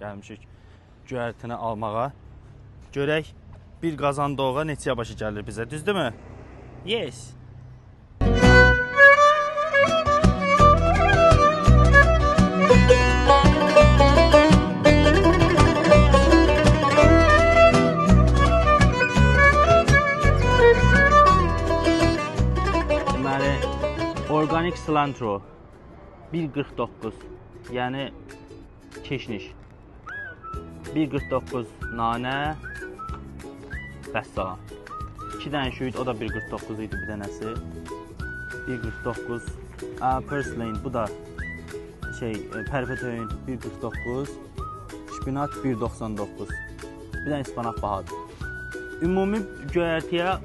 gəlmişik göyərtini almağa. Görək bir qazan doğğa neçəyə başa gəlir bizə, düzdürmü? Yes. Deməli, organik cilantro 1.49, yəni keşniş. 1.49 nanə, vəssalam. 2 dənə şüyüd, o da 1.49 idi bir dənəsi. 1.49 purslane, bu da pərfətöyün 1.49, şpinat 1.99. Bir dənə ispanaq bahadır. Ümumi göyərtiyə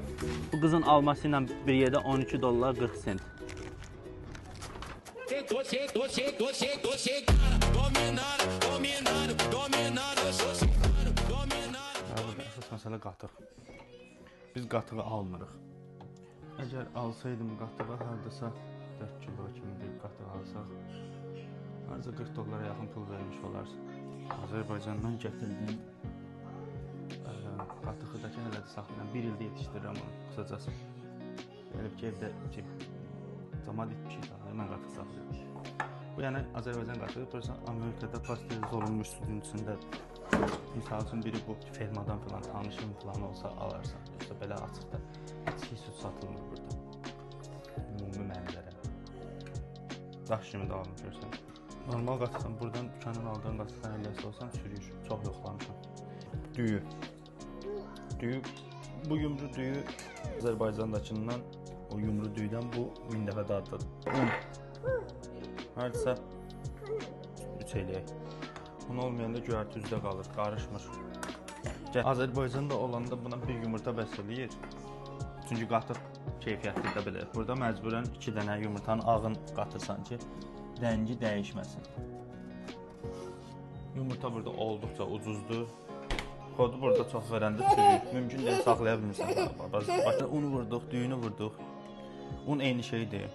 bu qızın alması ilə bir yerdə $12 40 sent. Əsas məsələ qatıq. Biz qatığı almırıq. Əgər alsaydım qatığı hardasa 4 kilo kimi bir qatıq alsaq, harca $40 yaxın pul vermiş olarsın. Azərbaycandan gətirdiyim qatığı da ki, hələ də saxlayıram. 1 ildə yetişdirirəm onu, qısacası. Gəlib ki, evdə cəmal etmişik daha, mən qatıq saxlayıram. Bu yəni Azərbaycan qatığı, burası Amerikada pasterize olunmuş südün içində. Misal üçün biri bu fermadan filan, tanışın filan olsa alarsan. Yoxsa belə açıqda çiğ süd satılmır burada. Ümumi mənilərə. Daş kimi dağılım görsən. Normal qatıqdan, buradan dükkanın aldığın qatıqdan eləsi olsan çürüyür. Çox yoxlamışam. Düyü. Düyü, bu yumru düyü Azərbaycandakından, o yumru düyüdən bu 1000 dəfə dadlıdır. Un. Hardasa 3 eləyək. Un olmayanda göyərti üzdə qalır, qarışmır. Azərbaycanda olanda buna bir yumurta bəs eləyir. Çünki qatıq keyfiyyətli də bilir. Burada məcburən 2 dənə yumurtanın ağın qatırsan ki, rəngi dəyişməsin. Yumurta burada olduqca ucuzdur. Kodu burada çox verəndə çürüyür. Mümkün deyil, saxlaya bilmirsən. Unu vurduq, düyünü vurduq. Un eyni şeydir.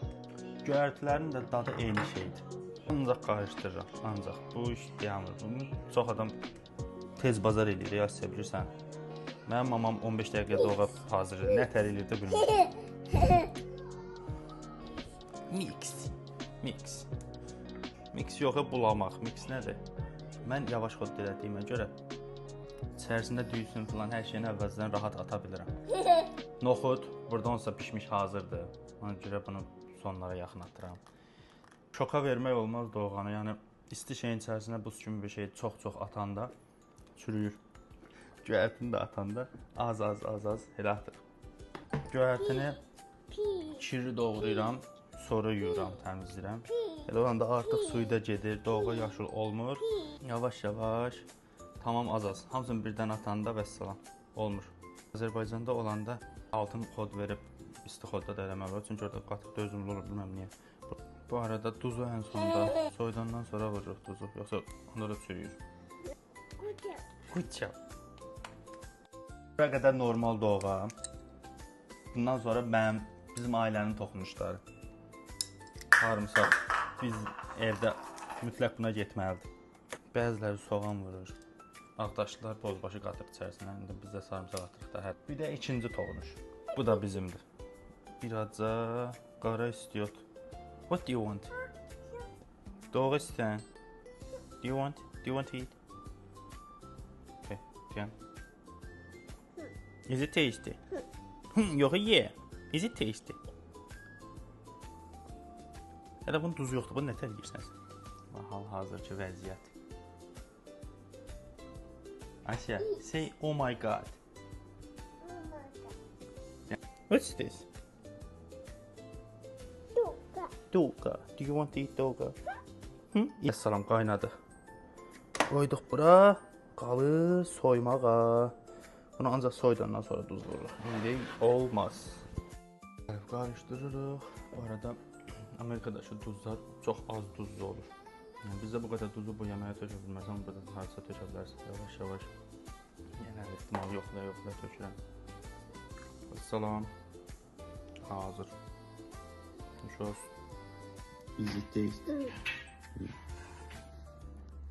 Göyərtilərin də dadı eyni şeydir. Ancaq qarışdırıram, ancaq bu iş deyamır. Bunu çox adam tez bazar edir, ya sizə bilirsən. Mənim mamam 15 dəqiqə doğğa hazır edir, nə tər edir də bilmirəm. Mix yox, bulamaq. Mix nədir? Mən yavaş xod elədiyimə görə içərisində düyüsün filan hər şeyini əvvəlcədən rahat ata bilirəm. Noxud burada onsa pişmiş hazırdır. Ona görə bunu sonlara yaxın atıram. Şoka vermək olmaz doğğanı, yəni isti şeyin içərisinə buz kimi bir şey çox-çox atanda çürüyür. Göyərtini də atanda az elə atır. Göyərtini kiri doğrayıram, sonra yuyuram, təmizləyirəm. Elə olanda artıq suyu da gedir, doğğa yaşıl olmur. Yavaş-yavaş, tamam az. Hamısını birdən atanda vəssalam, olmur. Azərbaycanda olanda altın xod verib isti xodda da eləmək var, çünki orada qatıq dözümlü olur, bilməm niyə. Bu arada duzu ən sonda, soydandan sonra vururuq duzu, yoxsa onda da çürüyür. Quccia. Bura qədər normal doğğa. Bundan sonra bizim ailənin toxunuşları. Sarımsaq, biz evdə mütləq buna getməlidir. Bəziləri soğan vurur. Ağdaşlılar bozbaşı qatır içərisinə, indi biz də sarımsaq atırıq da. Bir də ikinci toxunuş. Bu da bizimdir. Birazca qara istiot. What do you want? Doğru istəyən. Do you want to eat? Okay, can. Is it tasty? Yox, ye. Is it tasty? Hələ bunun duzu yoxdur, bunu nətər yiyirsən? Hal-hazırki vəziyyət. Asya, say oh my god. What's this? Doğğa. Do you want to eat doğğa? Əssalam, qaynadı. Qoyduq bura, qalır soymağa. Bunu ancaq soydandan sonra duz vururuq. İndi olmaz. Qarışdırırıq. Bu arada Amerikadakı duzlar çox az duzlu olur. Yəni bizdə bu qədər duzu bu yeməyə tökə bilməsən, burada hardasa tökə bilərsən. Yavaş-yavaş. Yəni ehtimal yoxlaya tökürəm. Salam. Hazır. Nuş olsun. Is it tasty?